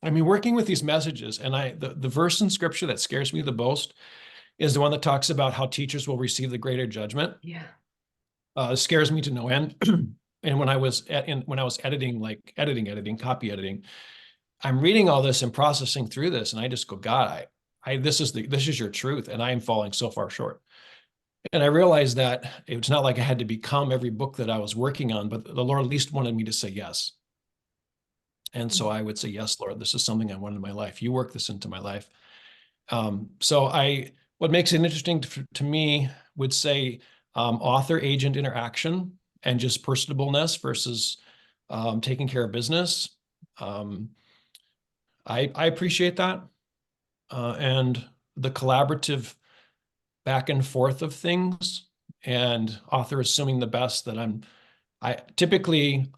these messages. And the verse in scripture that scares me the most is the one that talks about how teachers will receive the greater judgment. Yeah. It scares me to no end. And when I was editing, copy editing, I'm reading all this and processing through this, and I just go, God, this is your truth, and I am falling so far short. And I realized that it's not like I had to become every book that I was working on, but the Lord at least wanted me to say yes. And so I would say, yes, Lord, this is something I want in my life. You work this into my life. What makes it interesting to me would say author-agent interaction and just personableness versus taking care of business. I appreciate that. And the collaborative back and forth of things, and author assuming the best that I typically,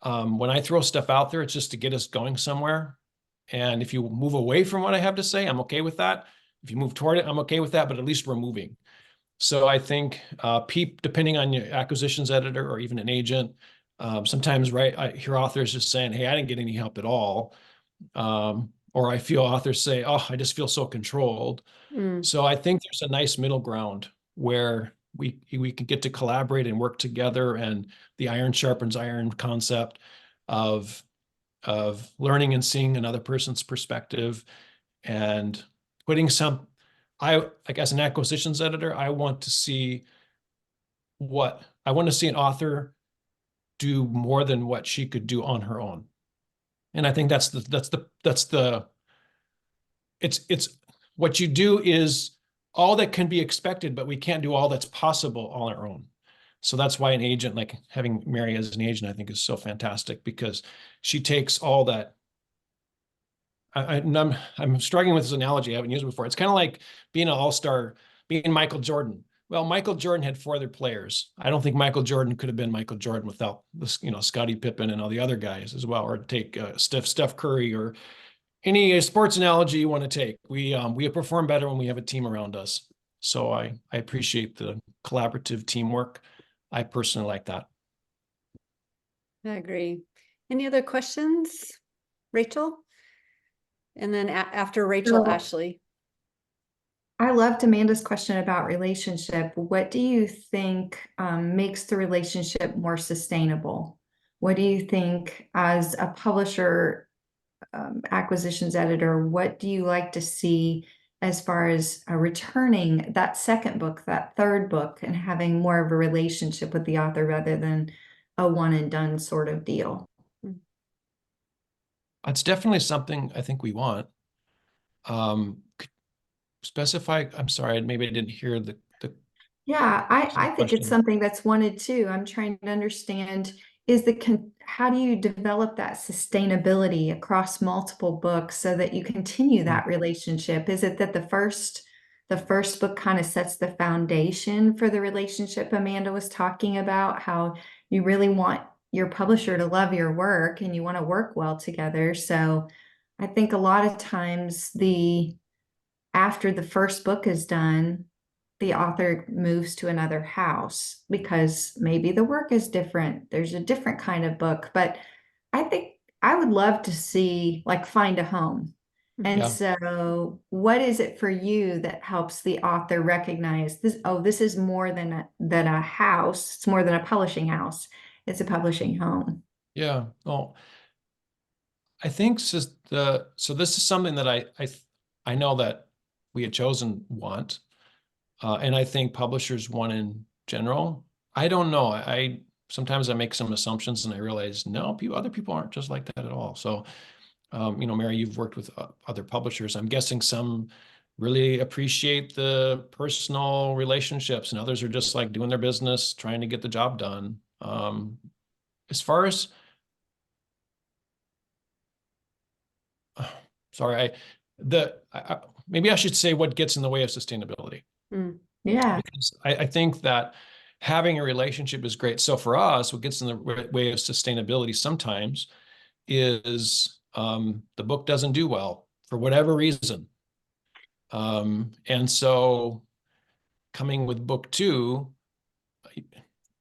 when I throw stuff out there, it's just to get us going somewhere. And if you move away from what I have to say, I'm okay with that. If you move toward it, I'm okay with that, but at least we're moving. So I think depending on your acquisitions editor or even an agent, sometimes, right, I hear authors just saying, hey, I didn't get any help at all. Or I feel authors say, oh, I just feel so controlled. So I think there's a nice middle ground where we can get to collaborate and work together, and the iron sharpens iron concept of learning and seeing another person's perspective and putting like as an acquisitions editor, I want to see an author do more than what she could do on her own. And I think it's what you do is all that can be expected, but we can't do all that's possible on our own. So that's why an agent, like having Mary as an agent, I think is so fantastic, because she takes all that. I'm struggling with this analogy. I haven't used it before. It's kind of like being an all-star, being Michael Jordan. Well, Michael Jordan had 4 other players. I don't think Michael Jordan could have been Michael Jordan without this, Scottie Pippen and all the other guys as well. Or take Steph Curry, or any sports analogy you want to take. We perform better when we have a team around us. So I appreciate the collaborative teamwork. I personally like that. I agree. Any other questions, Rachel? And then after Rachel, So- Ashley. I loved Amanda's question about relationship. What do you think makes the relationship more sustainable? What do you think, as a publisher, acquisitions editor, what do you like to see as far as returning that second book, that third book, and having more of a relationship with the author rather than a one and done sort of deal? It's definitely something I think we want. Specify, I'm sorry, maybe I didn't hear the Yeah, I think it's question. something that's wanted too. I'm trying to understand how do you develop that sustainability across multiple books so that you continue that relationship? Is it that the first book kind of sets the foundation for the relationship Amanda was talking about, how you really want your publisher to love your work and you want to work well together? So I think a lot of times after the first book is done, the author moves to another house because maybe the work is different. There's a different kind of book, but I think I would love to see, like, find a home. And Yeah. so what is it for you that helps the author recognize this? Oh, this is more than a house. It's more than a publishing house. It's a publishing home. Yeah. Well, I think so this is something that I know that we at Chosen want. And I think publishers want in general. I don't know. Sometimes I make some assumptions and I realize, no, other people aren't just like that at all. So, Mary, you've worked with other publishers. I'm guessing some really appreciate the personal relationships, and others are just like doing their business, trying to get the job done. As far as, sorry, maybe I should say what gets in the way of sustainability. Yeah. Because I think that having a relationship is great. So for us, what gets in the way of sustainability sometimes is the book doesn't do well for whatever reason. And so coming with book 2,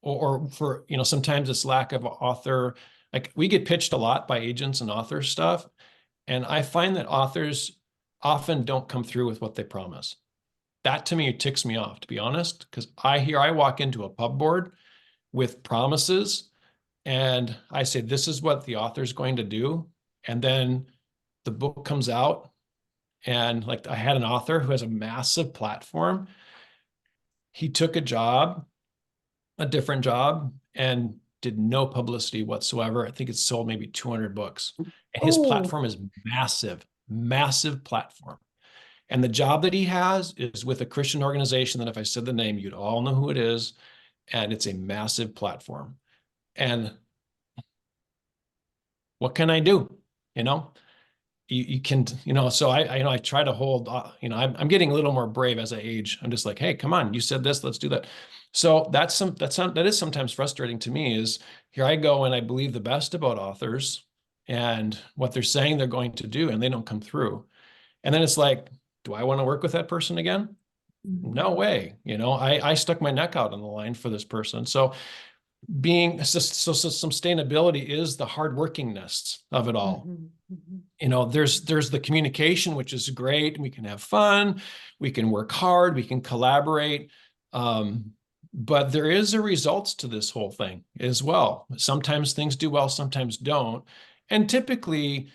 or for, sometimes it's lack of author. Like, we get pitched a lot by agents and author stuff. And I find that authors often don't come through with what they promise. That to me ticks me off, to be honest, because I walk into a pub board with promises and I say, this is what the author's going to do. And then the book comes out, and like, I had an author who has a massive platform. He took a different job, and did no publicity whatsoever. I think it's sold maybe 200 books. And his platform is massive, massive platform. And the job that he has is with a Christian organization that if I said the name, you'd all know who it is. And it's a massive platform. And what can I do? You know, you can, you know, so I try to hold, you know, I'm getting a little more brave as I age. I'm just like, hey, come on, you said this, let's do that. So that is sometimes frustrating to me, is here I go and I believe the best about authors and what they're saying they're going to do, and they don't come through. And then it's like, do I want to work with that person again? No way. You know, I stuck my neck out on the line for this person. So so sustainability is the hardworkingness of it all. You know, there's the communication, which is great. We can have fun, we can work hard, we can collaborate. But there is a results to this whole thing as well. Sometimes things do well, sometimes don't. And typically,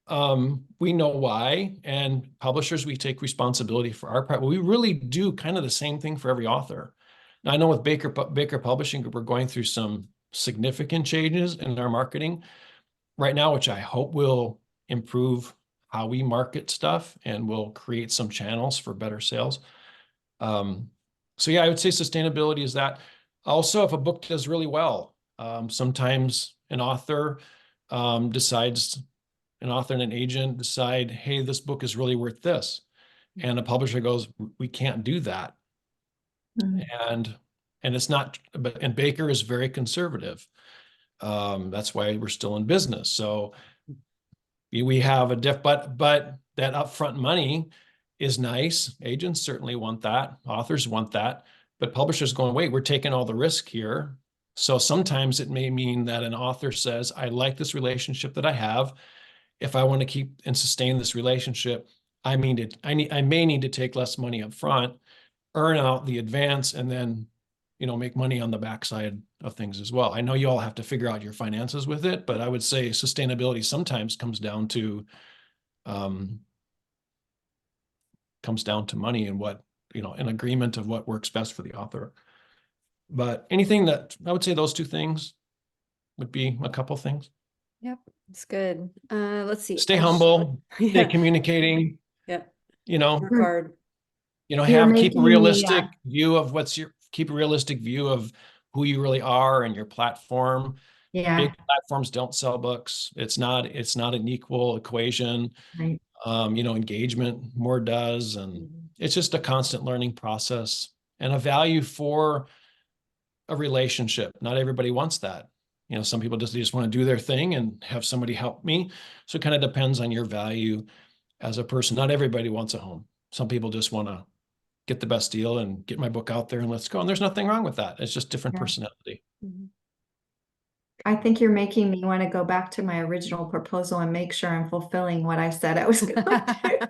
we know why, and publishers, we take responsibility for our part. We really do kind of the same thing for every author. Now, I know with Baker Publishing Group, we're going through some significant changes in our marketing right now, which I hope will improve how we market stuff and will create some channels for better sales. So yeah, I would say sustainability is that. Also, if a book does really well, sometimes an author decides, an author and an agent decide, hey, this book is really worth this. And a publisher goes, we can't do that. And it's not, and Baker is very conservative. That's why we're still in business. So we have a but that upfront money is nice. Agents certainly want that. Authors want that. But publishers going, wait, we're taking all the risk here. So sometimes it may mean that an author says, I like this relationship that I have. If I want to keep and sustain this relationship, I may need to take less money up front, earn out the advance, and then, you know, make money on the backside of things as well. I know you all have to figure out your finances with it, but I would say sustainability sometimes comes down to money and what, you know, an agreement of what works best for the author. But anything that, I would say those two things would be a couple things. Yep, it's good. Let's see. Stay humble, stay communicating. Yeah. You know, work hard. You know, You're keep a making me, realistic view of keep a realistic view of who you really are and your platform. Yeah. Big platforms don't sell books. It's not an equal equation. Right. You know, engagement more does, and it's just a constant learning process and a value for a relationship. Not everybody wants that. You know, some people just want to do their thing and have somebody help me. So it kind of depends on your value as a person. Not everybody wants a home. Some people just want to get the best deal and get my book out there and let's go. And there's nothing wrong with that. It's just different personality. I think you're making me want to go back to my original proposal and make sure I'm fulfilling what I said I was going to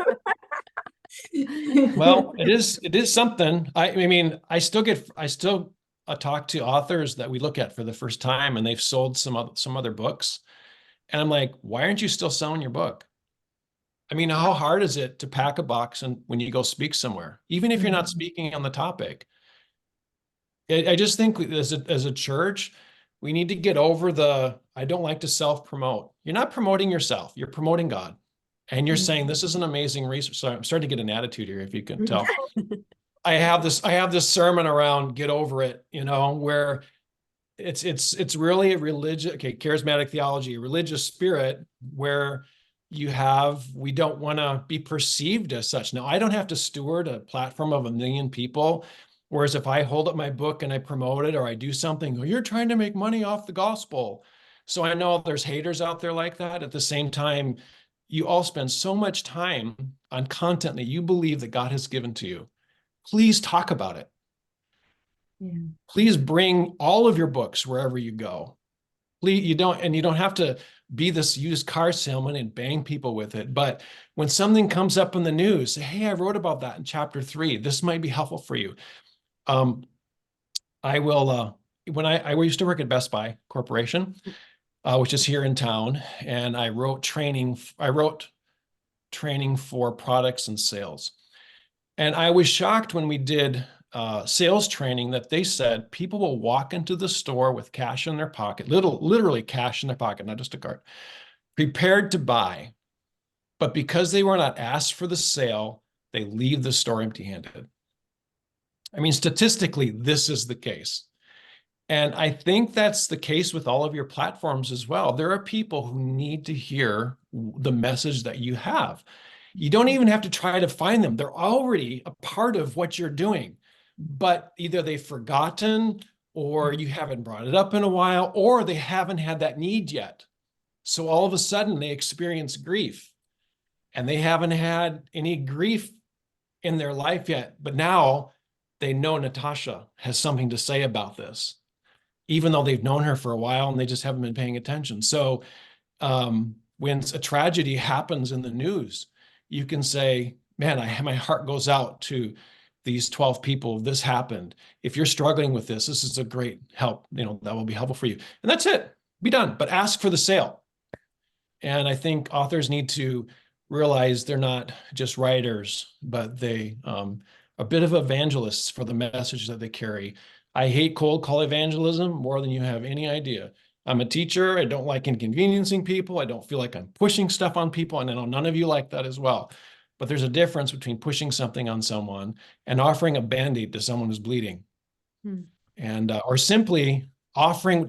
do. Well, it is something. I mean, I still talk to authors that we look at for the first time, and they've sold some other books. And I'm like, why aren't you still selling your book? I mean, how hard is it to pack a box and when you go speak somewhere, even if you're not speaking on the topic? I just think as a church, we need to get over I don't like to self-promote. You're not promoting yourself, you're promoting God. And you're saying, this is an amazing resource. So I'm starting to get an attitude here, if you can tell. I have this sermon around get over it, you know, where it's really a religious, charismatic theology, a religious spirit where we don't want to be perceived as such. Now, I don't have to steward a platform of 1 million people. Whereas if I hold up my book and I promote it or I do something, you're trying to make money off the gospel. So I know there's haters out there like that. At the same time, you all spend so much time on content that you believe that God has given to you. Please talk about it. Yeah. Please bring all of your books wherever you go. Please, you don't have to be this used car salesman and bang people with it. But when something comes up in the news, say, hey, I wrote about that in chapter 3. This might be helpful for you. I will, when I used to work at Best Buy Corporation, which is here in town, and I wrote training for products and sales. And I was shocked when we did sales training that they said people will walk into the store with cash in their pocket, literally cash in their pocket, not just a card, prepared to buy. But because they were not asked for the sale, they leave the store empty-handed. I mean, statistically, this is the case. And I think that's the case with all of your platforms as well. There are people who need to hear the message that you have. You don't even have to try to find them. They're already a part of what you're doing, but either they've forgotten, or you haven't brought it up in a while, or they haven't had that need yet. So all of a sudden they experience grief, and they haven't had any grief in their life yet. But now they know Natasha has something to say about this, even though they've known her for a while and they just haven't been paying attention. So when a tragedy happens in the news, you can say, man, my heart goes out to these 12 people. This happened. If you're struggling with this is a great help. That will be helpful for you. And that's it. Be done. But ask for the sale. And I think authors need to realize they're not just writers, but they a bit of evangelists for the message that they carry. I hate cold call evangelism more than you have any idea. I'm a teacher. I don't like inconveniencing people. I don't feel like I'm pushing stuff on people. And I know none of you like that as well. But there's a difference between pushing something on someone and offering a Band-Aid to someone who's bleeding. And or simply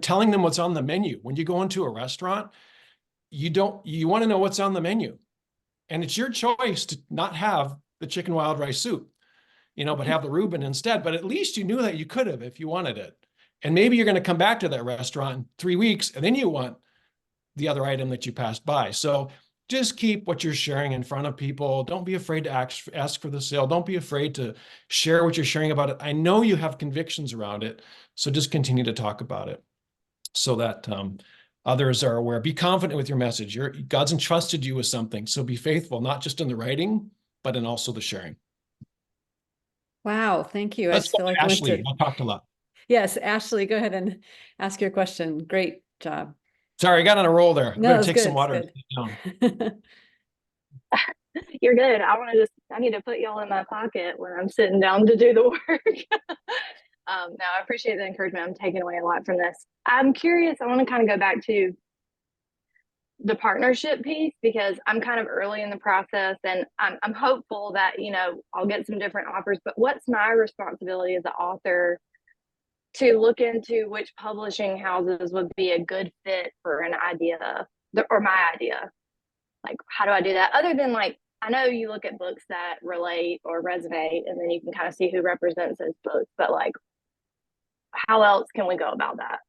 telling them what's on the menu. When you go into a restaurant, you want to know what's on the menu. And it's your choice to not have the chicken wild rice soup, but have the Reuben instead. But at least you knew that you could have if you wanted it. And maybe you're going to come back to that restaurant in 3 weeks, and then you want the other item that you passed by. So just keep what you're sharing in front of people. Don't be afraid to ask for the sale. Don't be afraid to share what you're sharing about it. I know you have convictions around it, so just continue to talk about it so that others are aware. Be confident with your message. God's entrusted you with something, so be faithful, not just in the writing, but in also the sharing. Wow, thank you. Let's go to Ashley. I talked a lot. Yes, Ashley, go ahead and ask your question. Great job. Sorry, I got on a roll there. No, I'm going to take some water. You're good. I need to put y'all in my pocket when I'm sitting down to do the work. No, I appreciate the encouragement. I'm taking away a lot from this. I'm curious. I want to kind of go back to the partnership piece, because I'm kind of early in the process, and I'm hopeful that, I'll get some different offers, but what's my responsibility as the author to look into which publishing houses would be a good fit for an idea or my idea? Like, how do I do that? Other than I know you look at books that relate or resonate, and then you can kind of see who represents those books, but how else can we go about that?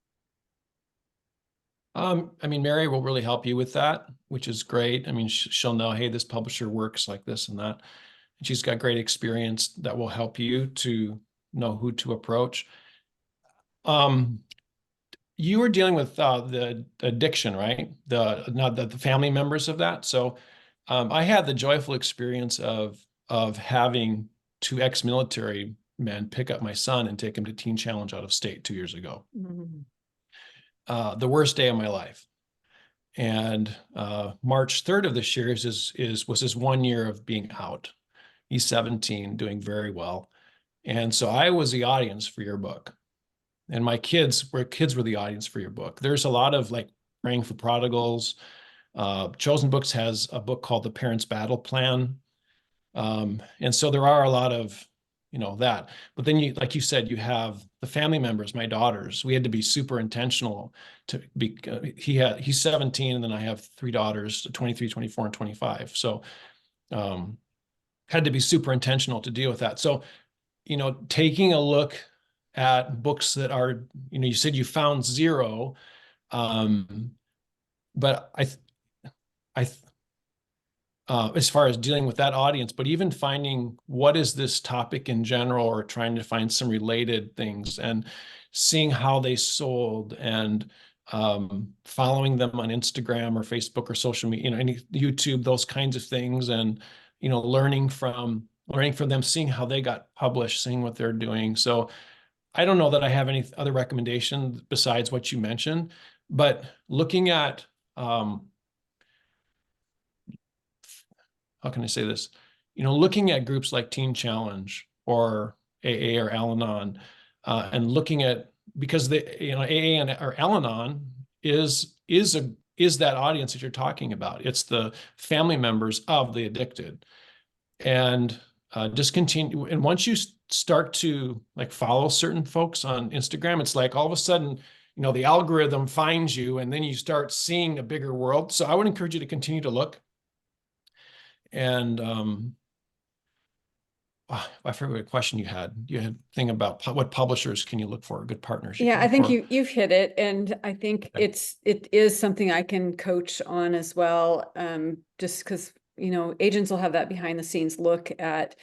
Mary will really help you with that, which is great. She'll know, hey, this publisher works like this and that. And she's got great experience that will help you to know who to approach. You were dealing with the addiction, right? The family members of that. So I had the joyful experience of having 2 ex-military men pick up my son and take him to Teen Challenge out of state 2 years ago. The worst day of my life. And March 3rd of this year was his 1 year of being out. He's 17, doing very well. And so I was the audience for your book. And my kids were the audience for your book. There's a lot of Praying for Prodigals. Chosen Books has a book called The Parent's Battle Plan. And so there are a lot of, that. But then like you said, you have the family members, my daughters. We had to be super intentional to be, he's 17, and then I have 3 daughters, 23, 24, and 25. So had to be super intentional to deal with that. So, taking a look at books that are, you said you found 0, but as far as dealing with that audience, but even finding what is this topic in general, or trying to find some related things and seeing how they sold, and following them on Instagram or Facebook or social media, any YouTube, those kinds of things, and learning from them, seeing how they got published, seeing what they're doing. So I don't know that I have any other recommendation besides what you mentioned, but looking at how can I say this? Looking at groups like Teen Challenge or AA or Al-Anon, and looking at, because AA or Al-Anon is that audience that you're talking about. It's the family members of the addicted, and just continue. And once you start to like follow certain folks on Instagram, it's like all of a sudden, you know, the algorithm finds you and then you start seeing a bigger world. So I would encourage you to continue to look. And I forget what question you had. You had a thing about what publishers can you look for, good partners. Yeah, I think you've hit it. And I think it is something I can coach on as well. Just because, you know, agents will have that behind the scenes look at,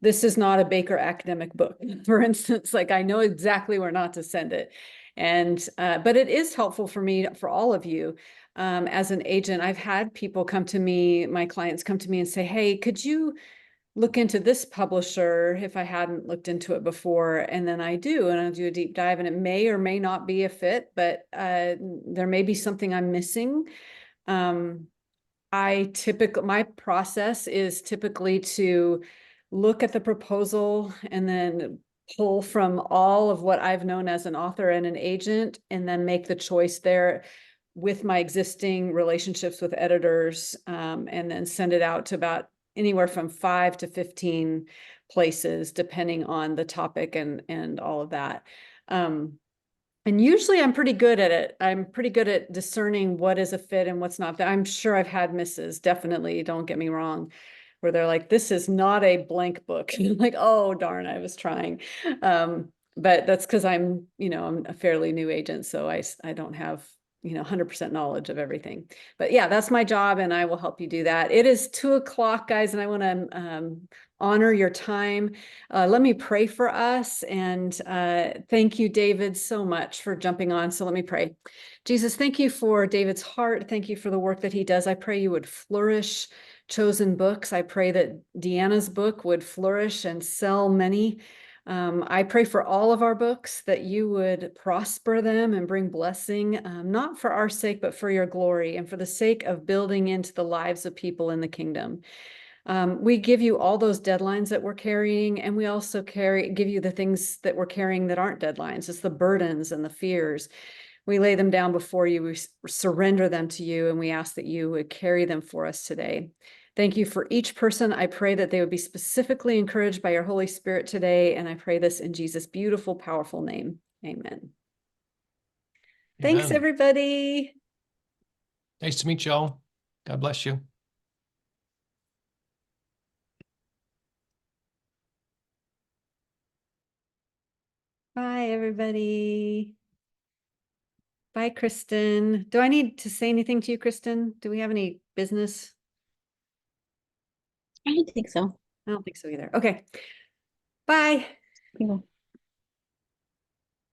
this is not a Baker academic book, for instance. Like, I know exactly where not to send it. And but it is helpful for me, for all of you. As an agent, I've had people come to me, my clients come to me and say, hey, could you look into this publisher if I hadn't looked into it before? And then I do, and I'll do a deep dive, and it may or may not be a fit, but there may be something I'm missing. My process is typically to look at the proposal and then pull from all of what I've known as an author and an agent, and then make the choice there with my existing relationships with editors, and then send it out to about anywhere from 5 to 15 places, depending on the topic and all of that. And usually I'm pretty good at it. I'm pretty good at discerning what is a fit and what's not. I'm sure I've had misses, definitely, don't get me wrong, where they're like, this is not a blank book. Like, oh, darn, I was trying. But that's because I'm a fairly new agent, so I don't have 100% knowledge of everything. But yeah, that's my job, and I will help you do that. It is 2:00, guys, and I want to honor your time. Let me pray for us. And thank you, David, so much for jumping on. So let me pray. Jesus, thank you for David's heart. Thank you for the work that he does. I pray you would flourish Chosen Books. I pray that Deanna's book would flourish and sell many. I pray for all of our books, that you would prosper them and bring blessing, not for our sake, but for your glory and for the sake of building into the lives of people in the kingdom. We give you all those deadlines that we're carrying, and we also give you the things that we're carrying that aren't deadlines. It's the burdens and the fears. We lay them down before you, we surrender them to you, and we ask that you would carry them for us today. Thank you for each person. I pray that they would be specifically encouraged by your Holy Spirit today, and I pray this in Jesus' beautiful, powerful name. Amen. Thanks, everybody. Nice to meet y'all. God bless you. Bye, everybody. Bye, Kristen. Do I need to say anything to you, Kristen? Do we have any business? I don't think so. I don't think so either. Okay. Bye. Cool.